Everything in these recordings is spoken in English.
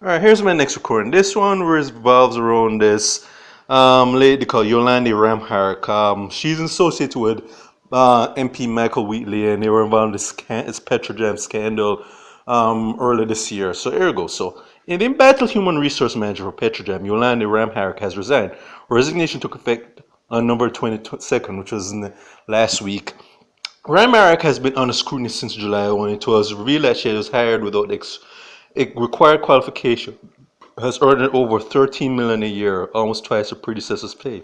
Alright, here's my next recording. This one revolves around this lady called Yolande Ramharrack. She's associated with MP Michael Wheatley, and they were involved in this Petrojam scandal earlier this year. So here we go. So, an embattled human resource manager for Petrojam, Yolande Ramharrack, has resigned. Her resignation took effect on November 22nd, which was in last week. Ramharrack has been under scrutiny since July when it was revealed that she was hired without required qualification, has earned over 13 million a year, almost twice her predecessor's pay.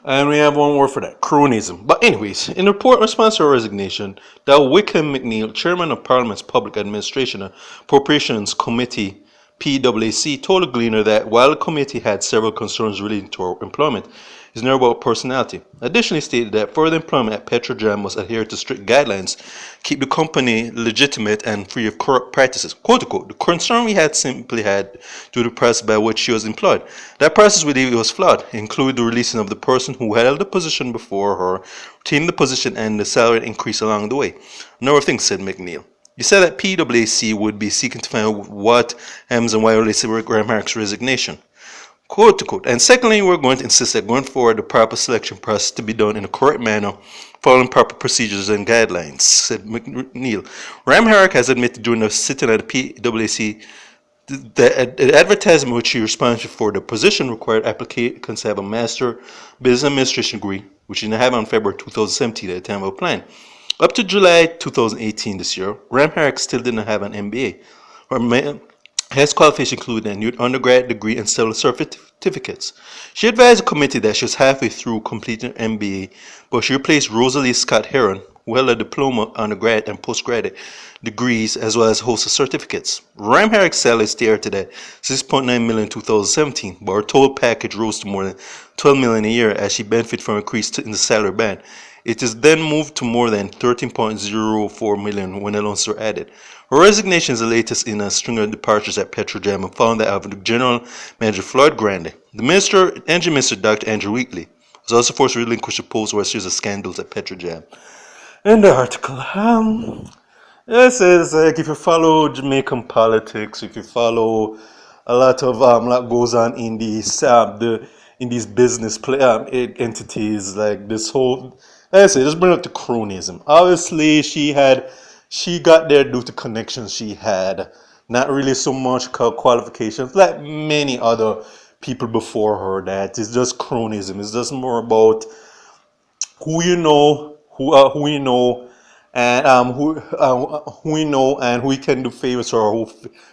And we have one word for that, cronyism. But anyways, in a report in response to her resignation, Dr. Wickham McNeil, chairman of Parliament's Public Administration and Appropriations Committee, PWC, told a Gleaner that while the committee had several concerns relating to her employment, it's never about personality. Additionally stated that further employment at Petrojam must adhere to strict guidelines, keep the company legitimate and free of corrupt practices. Quote unquote, the concern we had simply had due to the process by which she was employed. That process we believe was flawed, including the releasing of the person who held the position before her, retaining the position and the salary increase along the way. A number of things, said McNeil. You said that PwC would be seeking to find out what Hems and why relates to Ramharrack's resignation. Quote to quote. And secondly, we're going to insist that going forward, the proper selection process to be done in a correct manner, following proper procedures and guidelines, said McNeil. Ramharrack has admitted during the sitting at the PwC the advertisement which she responsible for the position required applicants to have a Master Business Administration degree, which she didn't have on February 2017 at the time of applying. Up to July 2018 this year, Ramharrack still didn't have an MBA. Her highest qualification included a new undergrad degree and several certificates. She advised the committee that she was halfway through completing her MBA, but she replaced Rosalie Scott Heron, who held a diploma, undergrad, and postgraduate degrees, as well as a host of certificates. Ramharrack's salary started at $6.9 million in 2017, but her total package rose to more than $12 million a year as she benefited from an increase in the salary band. It is then moved to more than $13.04 million when allowances were added. Her resignation is the latest in a string of departures at Petrojam and following that of the General Manager Floyd Grande. The Energy Minister, Dr. Andrew Wheatley, was also forced to relinquish the post where a series of scandals at Petrojam. In the article, it says like if you follow Jamaican politics, if you follow a lot of what goes on in these business entities, like this whole, like I say, just bring up the cronyism. Obviously, she got there due to connections she had, not really so much qualifications, like many other people before her. That is just cronyism. It's just more about who you know, who you know, and who you know, and who can do favors or who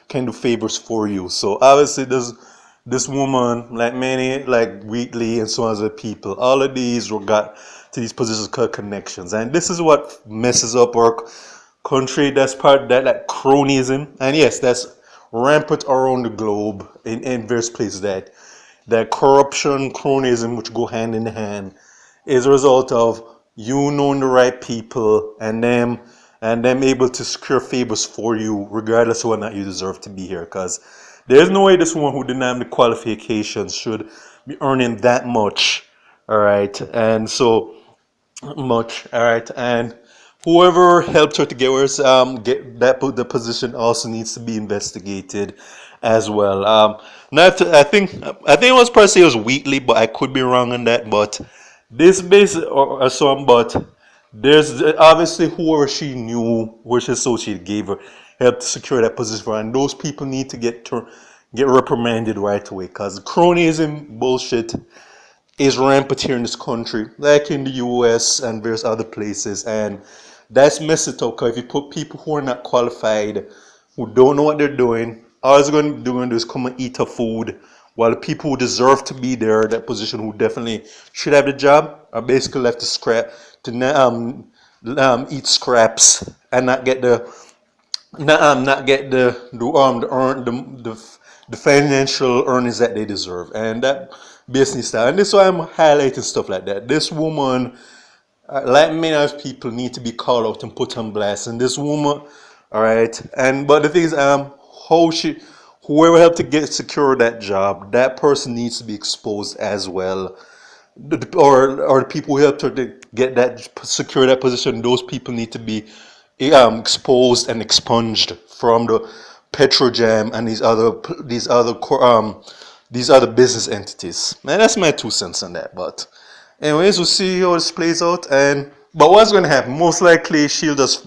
can do favors for you. So obviously, this woman, like many, like Wheatley and so on, other people, all of these were got to these positions called connections, and this is what messes up our country. That's part of that, like cronyism, and yes, that's rampant around the globe in various places. That corruption, cronyism, which go hand in hand, is a result of you knowing the right people and them able to secure favors for you regardless of whether or not you deserve to be here. Because there's no way this one who didn't have the qualifications should be earning that much. All right, and so much. All right, and whoever helped her to get the position also needs to be investigated as well. I think it was probably it was Wheatley, but I could be wrong on that. But this base or some, but there's obviously whoever she knew, which associate gave her, helped to secure that position for her, and those people need to get reprimanded right away, because cronyism bullshit is rampant here in this country, like in the US and various other places, and that's messed it up. Because if you put people who are not qualified, who don't know what they're doing, all they're going to do is come and eat her food, while the people who deserve to be there, that position, who definitely should have the job, are basically left to eat scraps and not get the financial earnings that they deserve, and that business style. And this is why I'm highlighting stuff like that. This woman, like many other people, need to be called out and put on blast. And this woman, all right. And but the thing is, whoever helped to secure that job, that person needs to be exposed as well. Or the people who helped her to secure that position, those people need to be exposed and expunged from Petrojam and these other business entities. Man, that's my 2 cents on that. But anyways, we'll see how this plays out. But what's going to happen? Most likely, she'll just,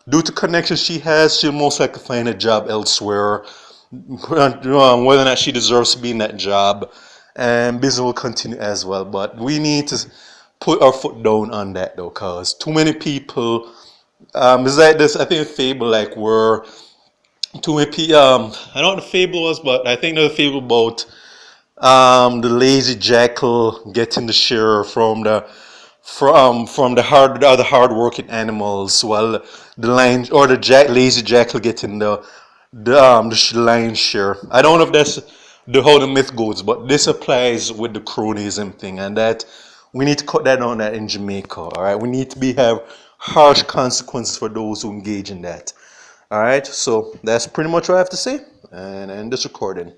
due to connections she has, she'll most likely find a job elsewhere. Whether or not she deserves to be in that job, and business will continue as well. But we need to put our foot down on that though, cause too many people. It's like this. I think a fable like where too many people. I don't know what the fable was, but I think there's a fable about the lazy jackal getting the share from the other hard-working animals, while the lion or the lazy jackal getting the lion's share. I don't know if that's how the myth goes, but this applies with the cronyism thing, and that we need to cut that on that in Jamaica. All right, we need to have harsh consequences for those who engage in that. All right, so that's pretty much what I have to say, and end this recording.